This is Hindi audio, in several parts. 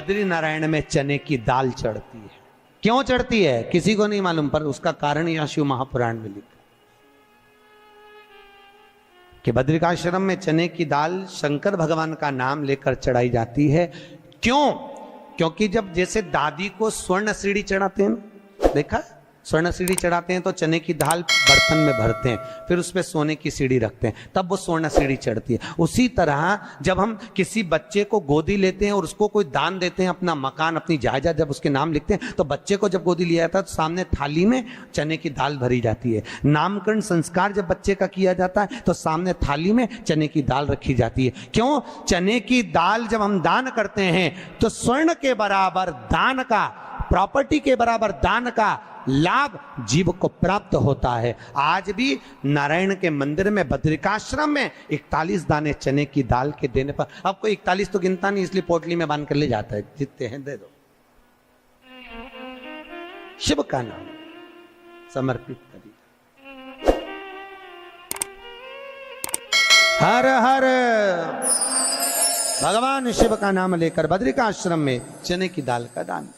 बद्री नारायण में चने की दाल चढ़ती है। क्यों चढ़ती है किसी को नहीं मालूम, पर उसका कारण यह शिव महापुराण में लिखा कि बद्रिकाश्रम में चने की दाल शंकर भगवान का नाम लेकर चढ़ाई जाती है। क्यों? क्योंकि जब जैसे दादी को स्वर्ण सीढ़ी चढ़ाते हैं, देखा स्वर्ण सीढ़ी चढ़ाते हैं तो चने की दाल बर्तन में भरते हैं, फिर उस पर सोने की सीढ़ी रखते हैं, तब वो स्वर्ण सीढ़ी चढ़ती है। उसी तरह जब हम किसी बच्चे को गोदी लेते हैं और उसको कोई दान देते हैं, अपना मकान अपनी जायदाद जब उसके नाम लिखते हैं, तो बच्चे को जब गोदी लिया जाता है तो सामने थाली में चने की दाल भरी जाती है। नामकरण संस्कार जब बच्चे का किया जाता है तो सामने थाली में चने की दाल रखी जाती है। क्यों? चने की दाल जब हम दान करते हैं तो स्वर्ण के बराबर दान का, प्रॉपर्टी के बराबर दान का लाभ जीव को प्राप्त होता है। आज भी नारायण के मंदिर में बद्रिकाश्रम में 41 दाने चने की दाल के देने पर, अब कोई 41 तो गिनता नहीं इसलिए पोटली में बांध कर ले जाता है, जितने हैं दे दो, शिव का नाम समर्पित करिए। हर हर भगवान शिव का नाम लेकर बद्रिकाश्रम में चने की दाल का दान।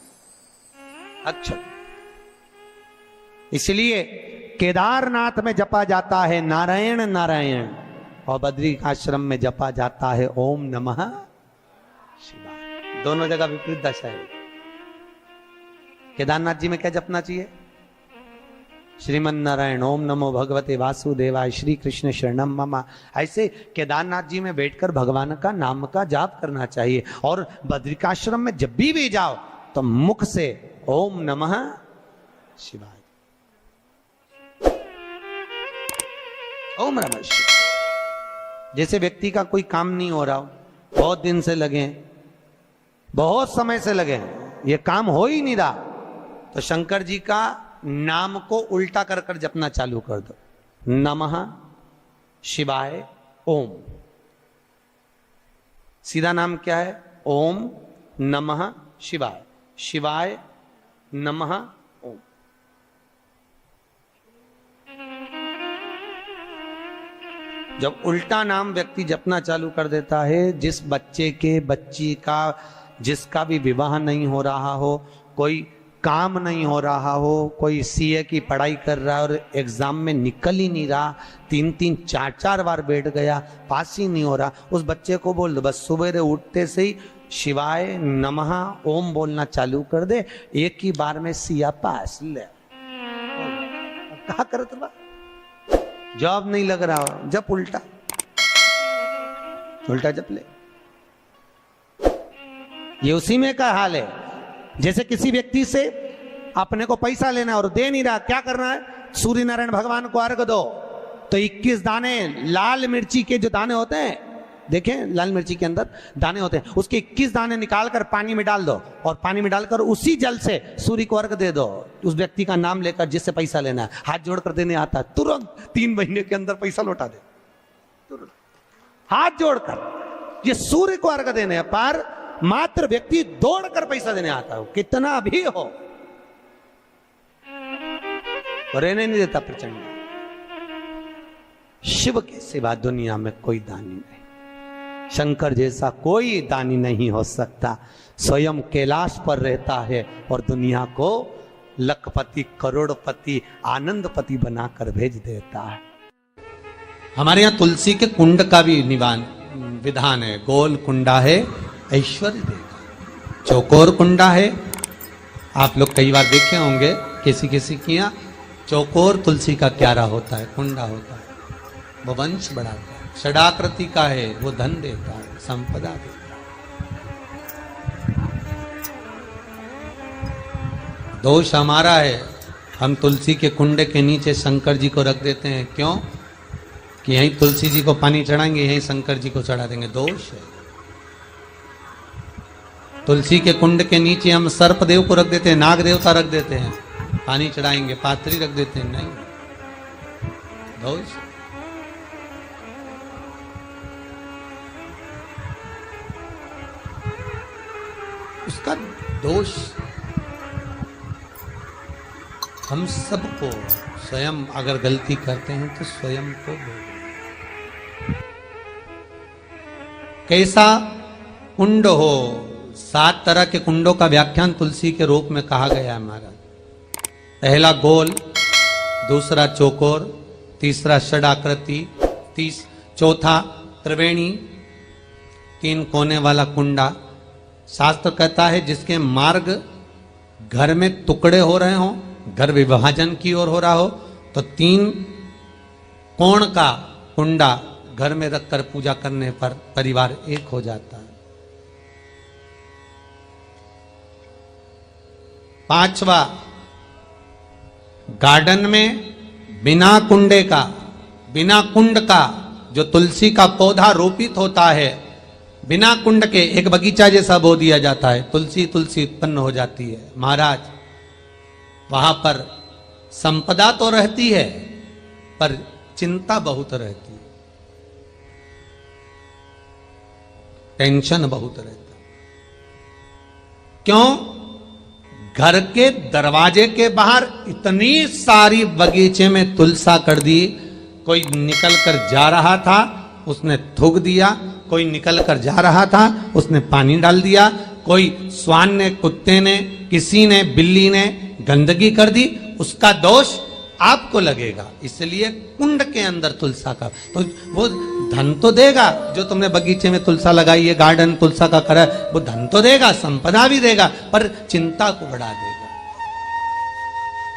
अच्छा, इसलिए केदारनाथ में जपा जाता है नारायण नारायण और बद्रिकाश्रम में जपा जाता है ओम नमः शिवाय। दोनों जगह विपरीत दशा है। केदारनाथ जी में क्या जपना चाहिए? श्रीमन नारायण, ओम नमो भगवते वासुदेवाय, श्री कृष्ण शरणम मम। ऐसे केदारनाथ जी में बैठकर भगवान का नाम का जाप करना चाहिए। और बद्रिकाश्रम में जब भी जाओ तो मुख से ओम नमः शिवाय, ओम नमः शिवाय। जैसे व्यक्ति का कोई काम नहीं हो रहा हो, बहुत दिन से लगे, बहुत समय से लगे, ये काम हो ही नहीं रहा, तो शंकर जी का नाम को उल्टा कर कर जपना चालू कर दो। नमः शिवाय ओम। सीधा नाम क्या है? ओम नमः शिवाय, शिवाय नमः ओम। जब उल्टा नाम व्यक्ति जपना चालू कर देता है, जिस बच्चे के, बच्ची का, जिसका भी विवाह नहीं हो रहा हो, कोई काम नहीं हो रहा हो, कोई सीए की पढ़ाई कर रहा है और एग्जाम में निकल ही नहीं रहा, 3-3 4-4 बार बैठ गया, पास ही नहीं हो रहा, उस बच्चे को बोल दो बस सुबह उठते से ही शिवाय नमः ओम बोलना चालू कर दे, एक ही बार में सिया पास ले। कहा करत बा, जॉब नहीं लग रहा हो, जब उल्टा उल्टा जप ले। ये उसी में का हाल है। जैसे किसी व्यक्ति से अपने को पैसा लेना और दे नहीं रहा, क्या करना है? सूर्य नारायण भगवान को अर्घ दो। तो 21 दाने लाल मिर्ची के जो दाने होते हैं, देखें लाल मिर्ची के अंदर दाने होते हैं, उसके 21 दाने निकालकर पानी में डाल दो और पानी में डालकर उसी जल से सूर्य को अर्घ दे दो। उस व्यक्ति का नाम लेकर जिससे पैसा लेना है, हाथ जोड़कर देने आता है, तुरंत 3 महीने के अंदर पैसा लौटा दे, तुरंत हाथ जोड़कर। ये सूर्य को अर्घ देने है, पर मात्र व्यक्ति दौड़कर पैसा देने आता है, कितना भी हो, रहने नहीं देता प्रचंड। शिव के सिवा दुनिया में कोई दानी नहीं, शंकर जैसा कोई दानी नहीं हो सकता। स्वयं कैलाश पर रहता है और दुनिया को लखपति, करोड़पति, आनंदपति बनाकर भेज देता है। हमारे यहाँ तुलसी के कुंड का भी विधान है। गोल कुंडा है ऐश्वर्य देगा, चौकोर कुंडा है। आप लोग कई बार देखे होंगे किसी किसी के यहाँ चौकोर तुलसी का क्यारा होता है, कुंडा होता है, वो वंश बढ़ाता है। षडाकृति का है, वो धन देता है, संपदा देता है। दोष हमारा है, हम तुलसी के कुंडे के नीचे शंकर जी को रख देते हैं। क्यों? कि यहीं तुलसी जी को पानी चढ़ाएंगे, यहीं शंकर जी को चढ़ा देंगे। दोष है। तुलसी के कुंड के नीचे हम सर्पदेव को रख देते हैं, नाग देवता रख देते हैं, पानी चढ़ाएंगे, पात्री रख देते हैं, नहीं, दोष। उसका दोष हम सबको, स्वयं अगर गलती करते हैं तो स्वयं को कैसा कुंड हो, 7 तरह के कुंडों का व्याख्यान तुलसी के रूप में कहा गया है महाराज। पहला गोल, दूसरा चौकोर, तीसरा षडाकृति, चौथा त्रिवेणी, 3 कोने वाला कुंडा। शास्त्र कहता है जिसके मार्ग घर में टुकड़े हो रहे हो, घर विभाजन की ओर हो रहा हो, तो 3 कोण का कुंडा घर में रखकर पूजा करने पर परिवार एक हो जाता है। 5वां, गार्डन में बिना कुंडे का, बिना कुंड का जो तुलसी का पौधा रोपित होता है, बिना कुंड के एक बगीचा जैसा बो दिया जाता है, तुलसी तुलसी उत्पन्न हो जाती है। महाराज वहां पर संपदा तो रहती है पर चिंता बहुत रहती है, टेंशन बहुत रहता है। क्यों? घर के दरवाजे के बाहर इतनी सारी बगीचे में तुलसा कर दी। कोई निकल कर जा रहा था, उसने थूक दिया, कोई निकल कर जा रहा था, उसने पानी डाल दिया, कोई श्वान ने, कुत्ते ने, किसी ने, बिल्ली ने गंदगी कर दी, उसका दोष आपको लगेगा। इसलिए कुंड के अंदर तुलसा का, तो वो धन तो देगा, जो तुमने बगीचे में तुलसा लगाई है, गार्डन तुलसा का करा, वो धन तो देगा, संपदा भी देगा, पर चिंता को बढ़ा देगा।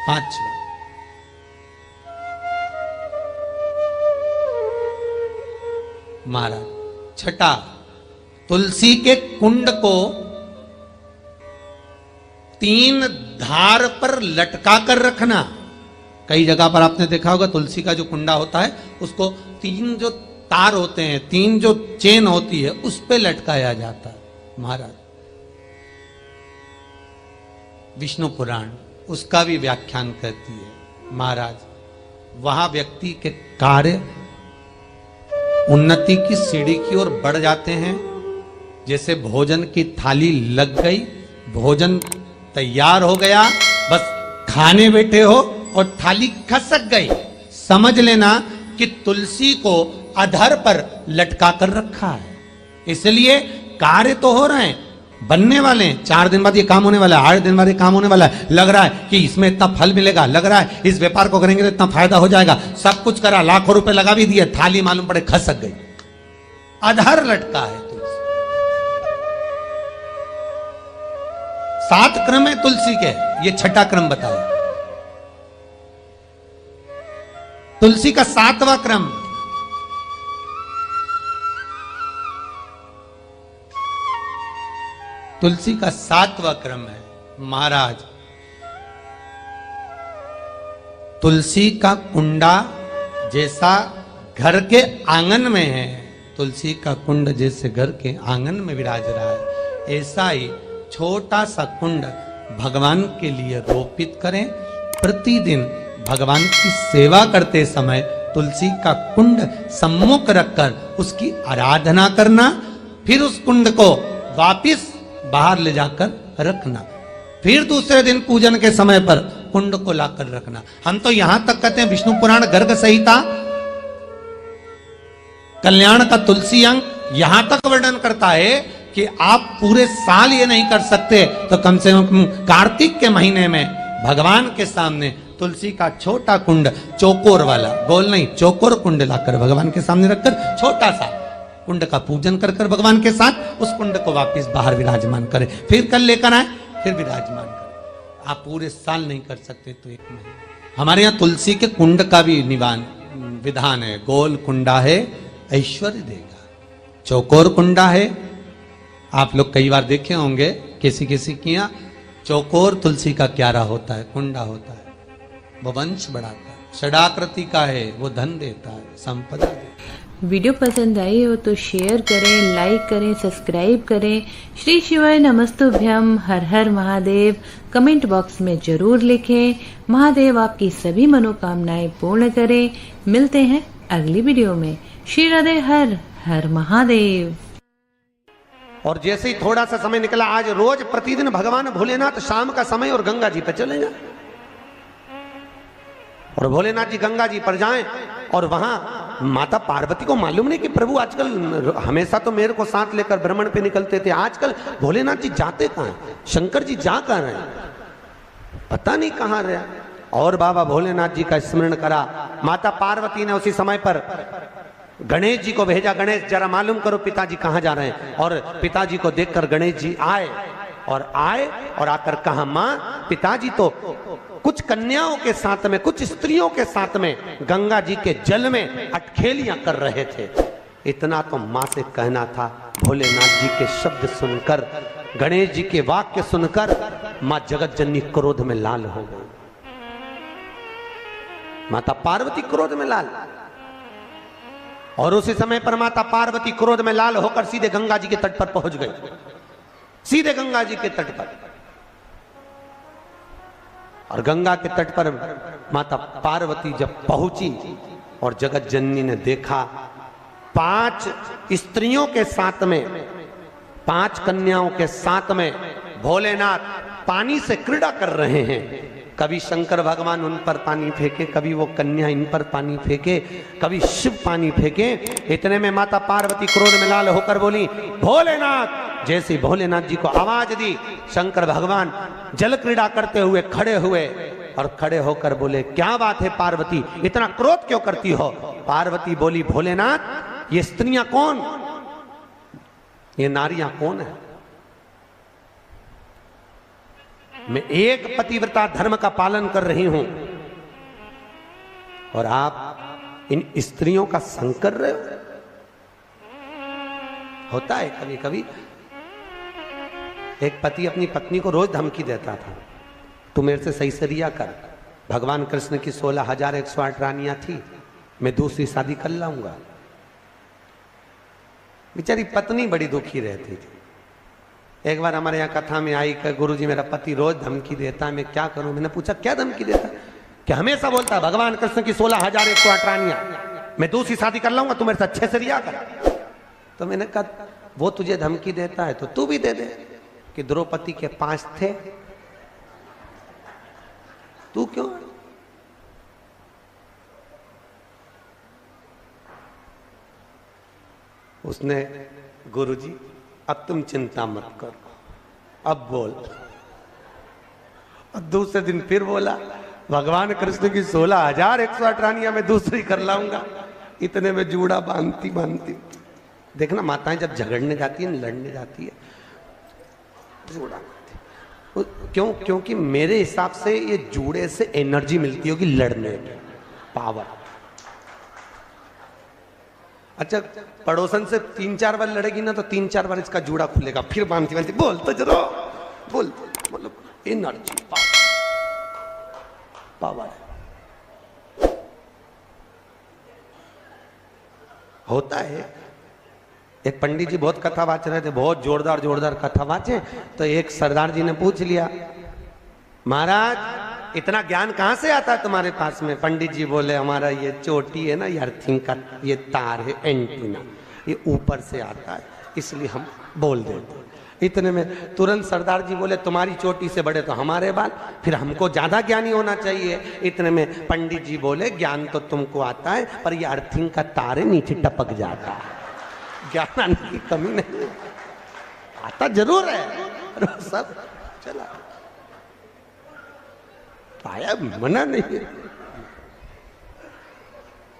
5वां, महाराज 6, तुलसी के कुंड को 3 धार पर लटका कर रखना। कई जगह पर आपने देखा होगा तुलसी का जो कुंडा होता है उसको 3 जो तार होते हैं, 3 जो चेन होती है, उस पे लटकाया जाता है। महाराज विष्णु पुराण उसका भी व्याख्यान करती है। महाराज वहां व्यक्ति के कार्य उन्नति की सीढ़ी की ओर बढ़ जाते हैं। जैसे भोजन की थाली लग गई, भोजन तैयार हो गया, बस खाने बैठे हो और थाली खसक गई, समझ लेना कि तुलसी को अधर पर लटका कर रखा है। इसलिए कार्य तो हो रहे हैं, बनने वाले हैं, 4 दिन बाद ये काम होने वाला है, 8 दिन बाद ये काम होने वाला है, लग रहा है कि इसमें इतना फल मिलेगा, लग रहा है इस व्यापार को करेंगे तो इतना फायदा हो जाएगा, सब कुछ करा, लाखों रुपए लगा भी दिए, थाली मालूम पड़े खसक गई, अधर लटका है तुलसी। 7 क्रम है तुलसी के, ये 6ठा क्रम बताया। तुलसी का 7वां क्रम, तुलसी का 7वां क्रम है। महाराज तुलसी का कुंडा जैसा घर के आंगन में है, तुलसी का कुंड जैसे घर के आंगन में विराज रहा है, ऐसा ही छोटा सा कुंड भगवान के लिए रोपित करें। प्रतिदिन भगवान की सेवा करते समय तुलसी का कुंड सम्मुख रखकर उसकी आराधना करना, फिर उस कुंड को वापिस बाहर ले जाकर रखना, फिर दूसरे दिन पूजन के समय पर कुंड को लाकर रखना। हम तो यहां तक कहते हैं विष्णु पुराण गर्ग संहिता कल्याण का तुलसी अंग यहां तक वर्णन करता है कि आप पूरे साल ये नहीं कर सकते तो कम से कम कार्तिक के महीने में भगवान के सामने तुलसी का छोटा कुंड, चौकोर वाला, गोल नहीं, चौकोर कुंड लाकर भगवान के सामने रखकर छोटा सा कुंड का पूजन कर कर भगवान के साथ उस कुंड को वापस बाहर विराजमान करें, फिर कल लेकर आए, फिर विराजमान करें। आप पूरे साल नहीं कर सकते तो 1 महीने। हमारे यहाँ तुलसी के कुंड का भी विधान है। गोल कुंडा है ऐश्वर्य देगा, चौकोर कुंडा है, आप लोग कई बार देखे होंगे किसी किसी के यहाँ चौकोर तुलसी का क्यारा होता है, कुंडा होता है, वो वंश बढ़ाता है। षडाकृति का है, वो धन देता है, संपदा देता है। वीडियो पसंद आई हो तो शेयर करें, लाइक करें, सब्सक्राइब करें। श्री शिवाय नमस्तुभ्यम, हर हर महादेव कमेंट बॉक्स में जरूर लिखें। महादेव आपकी सभी मनोकामनाएं पूर्ण करें। मिलते हैं अगली वीडियो में। श्री राधे, हर हर महादेव। और जैसे ही थोड़ा सा समय निकला, आज रोज प्रतिदिन भगवान भोलेनाथ शाम का समय और गंगा जी पर चले जाए और भोलेनाथ जी गंगा जी पर जाएं और वहां माता पार्वती को मालूम नहीं कि प्रभु आजकल हमेशा तो मेरे को साथ लेकर भ्रमण पे निकलते थे, आजकल भोलेनाथ जी जाते कहाँ हैं, शंकर जी जा कहाँ रहे हैं, पता नहीं कहाँ रहे। और बाबा भोलेनाथ जी का स्मरण करा। माता पार्वती ने उसी समय पर गणेश जी को भेजा, गणेश जरा मालूम करो पिताजी कहाँ जा रहे हैं। और पिताजी को देखकर गणेश जी आए और आकर कहा, माँ पिताजी तो कुछ कन्याओं के साथ में, कुछ स्त्रियों के साथ में गंगा जी के जल में अटखेलियां कर रहे थे। इतना तो माँ से कहना था। भोलेनाथ जी के शब्द सुनकर, गणेश जी के वाक्य सुनकर माँ जगत जननी क्रोध में लाल हो गई। माता पार्वती क्रोध में लाल, और उसी समय पर माता पार्वती क्रोध में लाल होकर सीधे गंगा जी के तट पर पहुंच गई, सीधे गंगा जी के तट पर। और गंगा के तट पर माता पार्वती जब पहुंची और जगत जननी ने देखा 5 स्त्रियों के साथ में, 5 कन्याओं के साथ में भोलेनाथ पानी से क्रीड़ा कर रहे हैं। कभी शंकर भगवान उन पर पानी फेंके, कभी वो कन्या इन पर पानी फेंके, कभी शिव पानी फेंके। इतने में माता पार्वती क्रोध में लाल होकर बोली, भोलेनाथ। जैसे भोलेनाथ जी को आवाज दी, शंकर भगवान जल क्रीड़ा करते हुए खड़े हुए और खड़े होकर बोले, क्या बात है पार्वती, इतना क्रोध क्यों करती हो? पार्वती बोली, भोलेनाथ ये स्त्रियां कौन, ये नारियां कौन है? मैं एक पतिव्रता धर्म का पालन कर रही हूं और आप इन स्त्रियों का संग कर रहे हो। होता है कभी कभी, एक पति अपनी पत्नी को रोज धमकी देता था, तू मेरे से सही से रिया कर। भगवान कृष्ण की 16,108 रानियां थी, मैं दूसरी शादी कर लाऊंगा। बेचारी पत्नी बड़ी दुखी रहती थी। एक बार हमारे यहाँ कथा में आई कि गुरुजी मेरा पति रोज धमकी देता है, मैं क्या करूं? मैंने पूछा क्या धमकी देता? कि हमेशा बोलता है भगवान कृष्ण की 16,108 रानियां, मैं दूसरी शादी कर लाऊंगा, तू मेरे से अच्छे से रिया कर। तो मैंने कहा वो तुझे धमकी देता है तो तू भी दे दे, कि द्रौपदी के 5 थे, तू क्यों? उसने, गुरुजी अब तुम चिंता मत करो, अब बोल। और दूसरे दिन फिर बोला, भगवान कृष्ण की 16,108 रानियां मैं दूसरी कर लाऊंगा। इतने में जूड़ा बांधती बांधती, देखना माताएं जब झगड़ने जाती है, लड़ने जाती है, जूड़ा बांधती। क्यों? क्योंकि मेरे हिसाब से ये जूड़े से एनर्जी मिलती होगी लड़ने में, पावर। अच्छा, पड़ोसन से 3-4 बार लड़ेगी ना तो 3-4 बार इसका जूड़ा खुलेगा, फिर बांधती बांधती बोल तो जरा, बोल, मतलब एनर्जी, पावर है। होता है। एक पंडित जी बहुत कथा वाच रहे थे, बहुत जोरदार जोरदार कथा वाचे, तो एक सरदार जी ने पूछ लिया, महाराज इतना ज्ञान कहाँ से आता है तुम्हारे पास में? पंडित जी बोले, हमारा ये चोटी है ना, ये अर्थिंग का ये तार है, एंटीना, ये ऊपर से आता है, इसलिए हम बोल देते। इतने में तुरंत सरदार जी बोले, तुम्हारी चोटी से बड़े तो हमारे बाल, फिर हमको ज्यादा ज्ञानी होना चाहिए। इतने में पंडित जी बोले, ज्ञान तो तुमको आता है, पर ये अर्थिंग का तार है, नीचे टपक जाता है, ज्ञान आने की कमी नहीं, आता जरूर है, सब चला आया, मना नहीं है।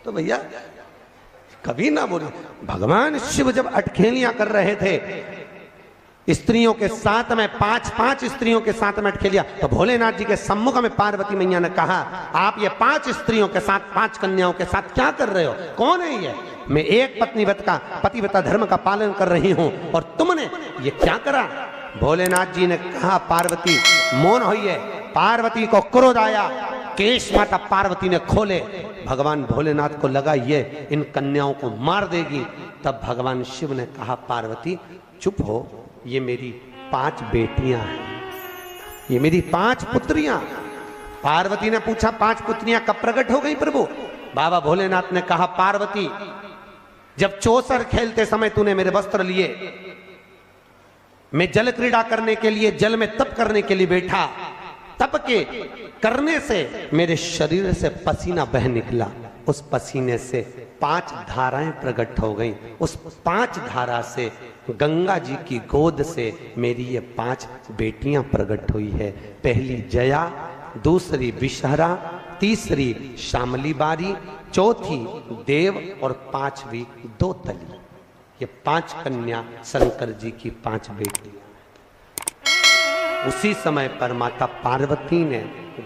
तो भैया कभी ना बोले। भगवान शिव जब अटखेलियां कर रहे थे स्त्रियों के साथ में, 5 स्त्रियों के साथ में अटखेलियां, तो भोलेनाथ जी के सम्मुख में पार्वती मैया ने कहा, आप ये 5 स्त्रियों के साथ, 5 कन्याओं के साथ क्या कर रहे हो? कौन है ये? मैं एक पतिव्रता धर्म का पालन कर रही हूं और तुमने ये क्या करा? भोलेनाथ जी ने कहा, पार्वती मौन होइए। पार्वती को क्रोध आया, केश माता पार्वती ने खोले। भगवान भोलेनाथ को लगा ये इन कन्याओं को मार देगी। तब भगवान शिव ने कहा, पार्वती चुप हो, ये मेरी 5 बेटियां हैं, ये मेरी 5 पुत्रियां। पार्वती ने पूछा, 5 पुत्रियां कब प्रकट हो गई प्रभु? बाबा भोलेनाथ ने कहा, पार्वती जब चौसर खेलते समय तूने मेरे वस्त्र लिए, मैं जल क्रीड़ा करने के लिए, जल में तप करने के लिए बैठा, तप के करने से मेरे शरीर से पसीना बह निकला, उस पसीने से 5 धाराएं प्रकट हो गई। उस 5 धारा से गंगा जी की गोद से मेरी ये 5 बेटियां प्रकट हुई है। पहली जया, दूसरी विषहरा, तीसरी शामली बारी, चौथी देव और 5वीं दोतली। ये 5 कन्या शंकर जी की 5 बेटियां। उसी समय पर माता पार्वती ने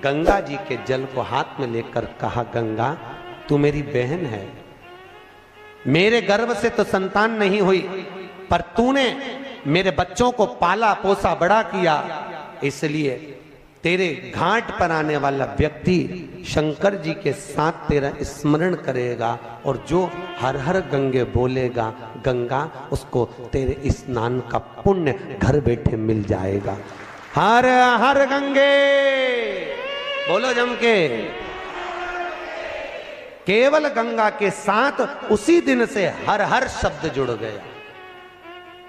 गंगा जी के जल को हाथ में लेकर कहा, गंगा तू मेरी बहन है, मेरे गर्भ से तो संतान नहीं हुई, पर तूने मेरे बच्चों को पाला पोसा बड़ा किया, इसलिए तेरे घाट पर आने वाला व्यक्ति शंकर जी के साथ तेरा स्मरण करेगा और जो हर हर गंगे बोलेगा गंगा, उसको तेरे स्नान का पुण्य घर बैठे मिल जाएगा। हर हर गंगे बोलो जम के। केवल गंगा के साथ उसी दिन से हर हर शब्द जुड़ गया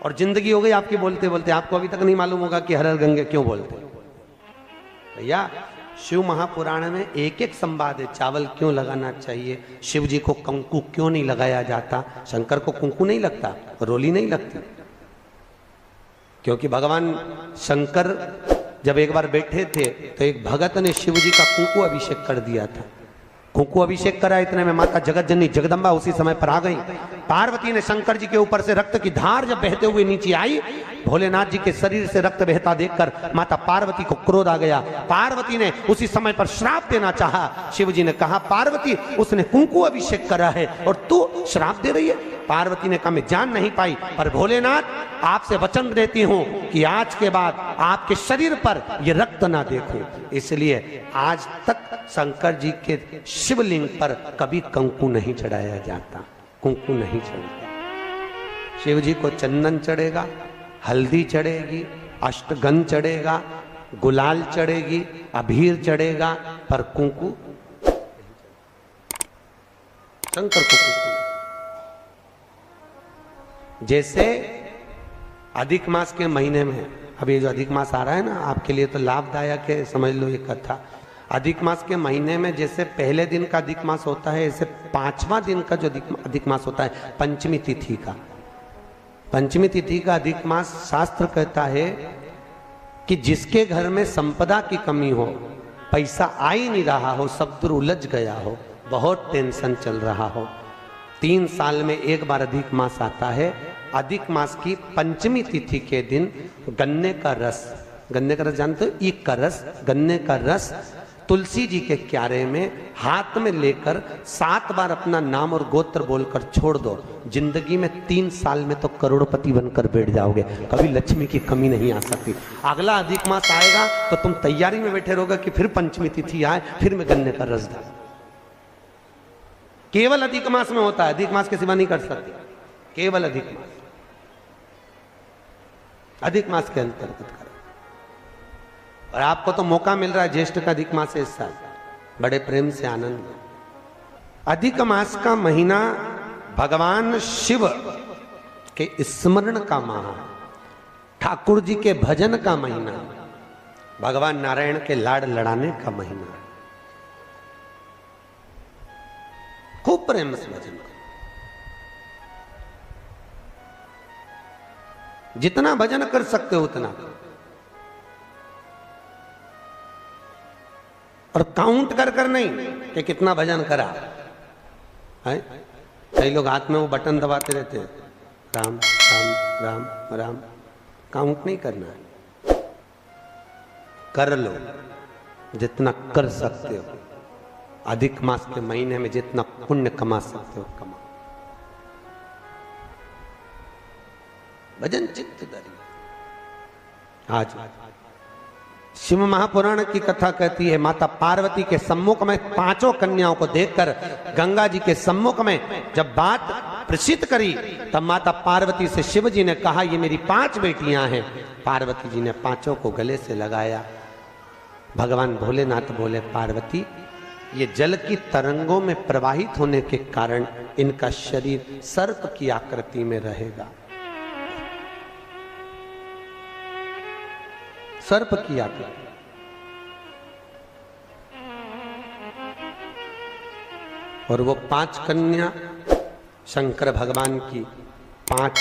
और जिंदगी हो गई आपकी बोलते बोलते। आपको अभी तक नहीं मालूम होगा कि हर हर गंगे क्यों बोलते। भैया शिव महापुराण में एक एक संवाद है। चावल क्यों लगाना चाहिए, शिव जी को कंकु क्यों नहीं लगाया जाता, शंकर को कुंकू नहीं लगता, रोली नहीं लगती, क्योंकि भगवान शंकर जब एक बार बैठे थे तो एक भगत ने शिव जी का कुंकू अभिषेक कर दिया था। कुंकू अभिषेक करा, इतने में माता जगत जननी जगदम्बा उसी समय पर आ गई। पार्वती ने शंकर जी के ऊपर से रक्त की धार जब बहते हुए नीचे आई, भोलेनाथ जी के शरीर से रक्त बहता देखकर माता पार्वती को क्रोध आ गया। पार्वती ने उसी समय पर श्राप देना चाहा। शिव जी ने कहा, पार्वती उसने कुंकू अभिषेक करा है और तू श्राप दे रही है। पार्वती ने कहा, मैं जान नहीं पाई, पर भोलेनाथ आपसे वचन देती हूं कि आज के बाद आपके शरीर पर यह रक्त ना देखूं। इसलिए आज तक शंकर जी के शिवलिंग पर कभी कंकु नहीं चढ़ाया जाता, कुंकू नहीं चढ़ेगा। शिव जी को चंदन चढ़ेगा, हल्दी चढ़ेगी, अष्टगंध चढ़ेगा, गुलाल चढ़ेगी, अबीर चढ़ेगा, पर कुंकू शंकर को कुंकू। जैसे अधिक मास के महीने में, अब ये जो अधिक मास आ रहा है ना, आपके लिए तो लाभदायक है, समझ लो ये कथा। अधिक मास के महीने में जैसे पहले दिन का अधिक मास होता है, ऐसे 5वां दिन का जो अधिक मास होता है, पंचमी तिथि का, पंचमी तिथि का अधिक मास, शास्त्र कहता है कि जिसके घर में संपदा की कमी हो, पैसा आ ही नहीं रहा हो, सब दूर उलझ गया हो, बहुत टेंशन चल रहा हो, 3 साल में एक बार अधिक मास आता है। अधिक मास की पंचमी तिथि के दिन गन्ने का रस, गन्ने का रस जानते हो, ईख का रस, गन्ने का रस तुलसी जी के क्यारे में हाथ में लेकर 7 बार अपना नाम और गोत्र बोलकर छोड़ दो। जिंदगी में 3 साल में तो करोड़पति बनकर बैठ जाओगे, कभी लक्ष्मी की कमी नहीं आ सकती। अगला अधिक मास आएगा तो तुम तैयारी में बैठे रहोगे कि फिर पंचमी तिथि आए, फिर मैं गन्ने का रस डाल। केवल अधिक मास में होता है, अधिक मास के सिवा नहीं कर सकते, केवल अधिक मास, अधिक मास के अंतर्गत करें। और आपको तो मौका मिल रहा है, ज्येष्ठ का अधिक मास है इस साल, बड़े प्रेम से आनंद। अधिक मास का महीना भगवान शिव के स्मरण का माह, ठाकुर जी के भजन का महीना, भगवान नारायण के लाड़ लड़ाने का महीना। खूब प्रेम से भजन करो, जितना भजन कर सकते हो उतना, और काउंट कर कर नहीं कि कितना भजन करा है। कई लोग हाथ में वो बटन दबाते रहते हैं, राम राम राम राम, काउंट नहीं करना है, कर लो जितना कर सकते हो। अधिक मास के महीने में जितना पुण्य कमा सकते हो कमाओ। भजन चित्त धरी। आज शिव महापुराण की कथा कहती है, माता पार्वती के सम्मुख में 5 कन्याओं को देखकर गंगा जी के सम्मुख में जब बात प्रसिद्ध करी, तब माता पार्वती से शिव जी ने कहा, ये मेरी 5 बेटियां हैं। पार्वती जी ने 5 को गले से लगाया। भगवान भोलेनाथ बोले, पार्वती ये जल की तरंगों में प्रवाहित होने के कारण इनका शरीर सर्प की आकृति में रहेगा, सर्प की आकृति। और वो 5 कन्या शंकर भगवान की 5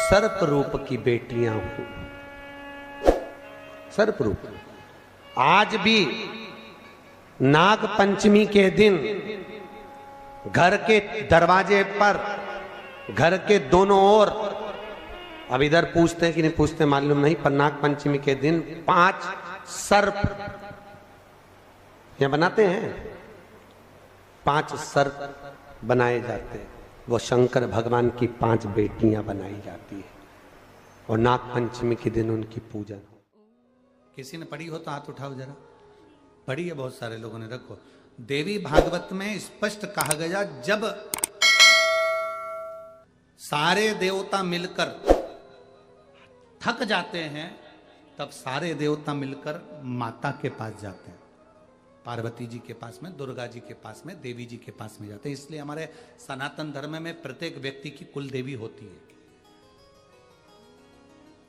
सर्प रूप की बेटियां हुई। सर्प रूप। आज भी नाग पंचमी के दिन घर के दरवाजे पर, घर के दोनों ओर, अब इधर पूछते हैं कि नहीं पूछते मालूम नहीं, पर नाग पंचमी के दिन 5 सर्प यहां बनाते हैं। 5 सर्प बनाए जाते हैं। वो शंकर भगवान की 5 बेटियां बनाई जाती है और नाग पंचमी के दिन उनकी पूजन हो। किसी ने पढ़ी हो तो हाथ उठाओ जरा। पढ़ी है बहुत सारे लोगों ने, रखो। देवी भागवत में स्पष्ट कहा गया, जब सारे देवता मिलकर थक जाते हैं तब सारे देवता मिलकर माता के पास जाते हैं। पार्वती जी के पास में, दुर्गा जी के पास में, देवी जी के पास में जाते हैं। इसलिए हमारे सनातन धर्म में प्रत्येक व्यक्ति की कुल देवी होती है।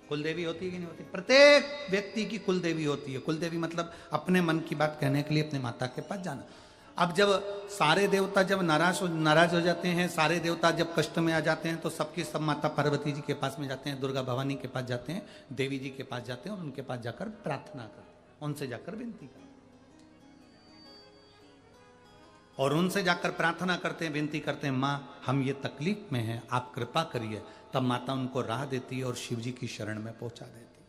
कुल देवी होती है कि नहीं होती? प्रत्येक व्यक्ति की कुल देवी होती है। कुल देवी मतलब अपने मन की बात कहने के लिए अपने माता के पास जाना। अब जब सारे देवता जब नाराज हो जाते हैं, सारे देवता जब कष्ट में आ जाते हैं, तो सबकी सब माता पार्वती जी के पास में जाते हैं, दुर्गा भवानी के पास जाते हैं, देवी जी के पास जाते हैं और उनके पास जाकर प्रार्थना कर, उनसे जाकर विनती कर, और उनसे जाकर प्रार्थना करते हैं, विनती करते हैं, माँ हम ये तकलीफ में हैं, आप कृपा करिए। तब माता उनको राह देती है और शिव जी की शरण में पहुंचा देती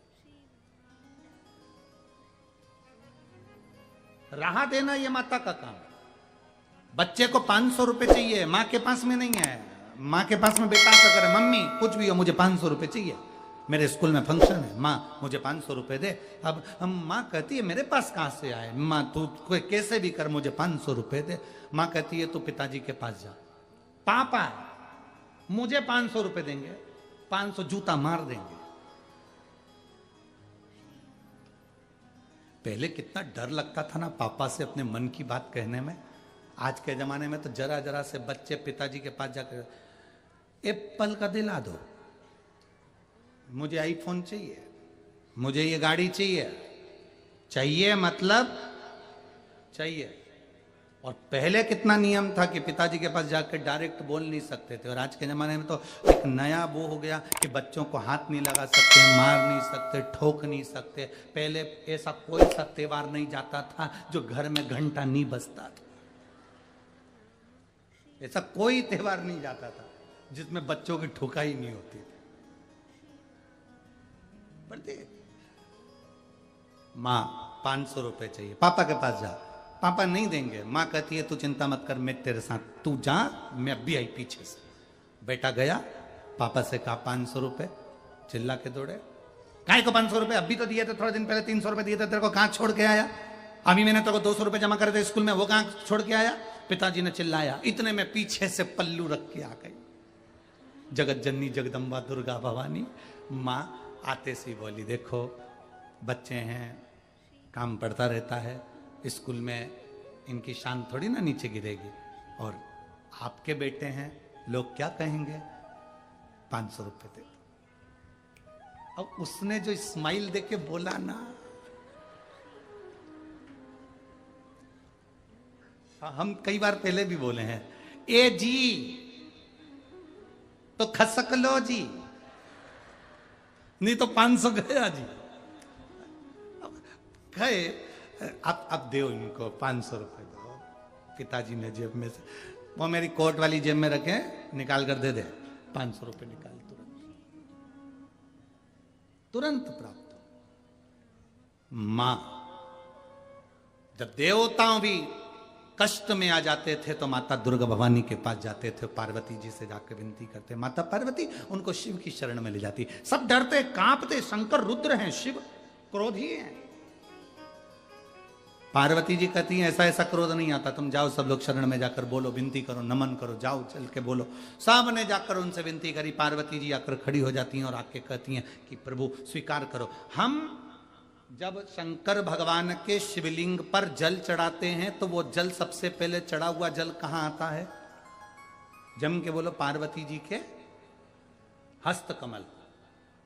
है। राह देना ये माता का काम। बच्चे को 500 रुपए चाहिए, माँ के पास में नहीं है। माँ के पास में बेटा आकर करे, मम्मी कुछ भी हो मुझे 500 रुपए चाहिए, मेरे स्कूल में फंक्शन है, माँ मुझे 500 रुपए दे। अब माँ कहती है मेरे पास कहाँ से आए, माँ तू कैसे भी कर मुझे 500 रुपए दे। माँ कहती है तू पिताजी के पास जा, पापा मुझे 500 रुपए देंगे, 500 जूता मार देंगे। पहले कितना डर लगता था ना पापा से अपने मन की बात कहने में। आज के जमाने में तो जरा जरा से बच्चे पिताजी के पास जाकर एप्पल का दिला दो, मुझे आईफोन चाहिए, मुझे ये गाड़ी चाहिए, चाहिए मतलब चाहिए। और पहले कितना नियम था कि पिताजी के पास जाकर डायरेक्ट बोल नहीं सकते थे। और आज के ज़माने में तो एक नया वो हो गया कि बच्चों को हाथ नहीं लगा सकते, मार नहीं सकते, ठोक नहीं सकते। पहले ऐसा कोई सा त्योहार नहीं जाता था जो घर में घंटा नहीं बजता था। ऐसा कोई त्योहार नहीं जाता था जिसमें बच्चों की ठुकाई नहीं होती थी। माँ 500 रुपए चाहिए, पापा के पास जा, पापा नहीं देंगे। माँ कहती है तू चिंता मत कर, मैं तेरे साथ, तू जा, मैं अभी आई पीछे से। बेटा गया, पापा से कहा 500 रुपए, चिल्ला के दौड़े, काहे को 500 रुपए, अभी तो दिए थे, थोड़े दिन पहले 300 रुपए दिए थे, तेरे को कहां छोड़ के आया? अभी मैंने तेरे को 200 रुपए जमा करे थे स्कूल में, वो कहां छोड़ के आया? पिताजी ने चिल्लाया। इतने में पीछे से पल्लू रख के आ गई जगत जननी जगदम्बा दुर्गा भवानी। माँ आते सी बोली, देखो बच्चे हैं, काम पड़ता रहता है, स्कूल में इनकी शान थोड़ी ना नीचे गिरेगी, और आपके बेटे हैं, लोग क्या कहेंगे, 500 रुपए दे दो। अब उसने जो स्माइल देके बोला ना, हम कई बार पहले भी बोले हैं, ए जी तो खसक लो जी, नहीं तो 500 गया जी। गए, अब दो इनको 500 रुपए दो। पिताजी ने जेब में से, वो मेरी कोट वाली जेब में रखे, निकाल कर दे दे, 500 रुपए निकाल, तुरंत प्राप्त हो। मां, जब देवताओं भी कष्ट में आ जाते थे तो माता दुर्गा भवानी के पास जाते थे, पार्वती जी से जाकर विनती करते, माता पार्वती उनको शिव की शरण में ले जाती। सब डरते कांपते, शंकर रुद्र हैं, शिव क्रोधी हैं। पार्वती जी कहती हैं ऐसा ऐसा क्रोध नहीं आता, तुम जाओ सब लोग शरण में जाकर बोलो, विनती करो, नमन करो, जाओ चल के बोलो। सामने जाकर उनसे विनती करी, पार्वती जी आकर खड़ी हो जाती हैं और आके कहती हैं कि प्रभु स्वीकार करो। हम जब शंकर भगवान के शिवलिंग पर जल चढ़ाते हैं तो वो जल सबसे पहले चढ़ा हुआ जल कहां आता है? जम के बोलो, पार्वती जी के हस्त कमल।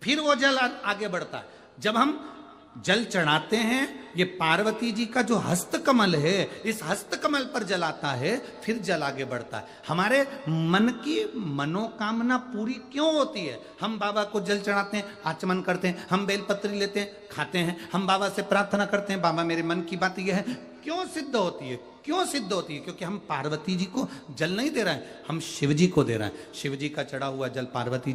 फिर वो जल आगे बढ़ता है। जब हम जल चढ़ाते हैं, ये पार्वती जी का जो हस्त कमल है, इस हस्त कमल पर जल आता है, फिर जल आगे बढ़ता है। हमारे मन की मनोकामना पूरी क्यों होती है? हम बाबा को जल चढ़ाते हैं, आचमन करते हैं, हम बेलपत्री लेते हैं, खाते हैं, हम बाबा से प्रार्थना करते हैं, बाबा मेरे मन की बात यह है। क्यों सिद्ध होती है? क्यों सिद्ध होती है? क्योंकि हम पार्वती जी को जल नहीं दे रहे हैं, हम शिव जी को दे रहे हैं। शिव जी का चढ़ा हुआ जल पार्वती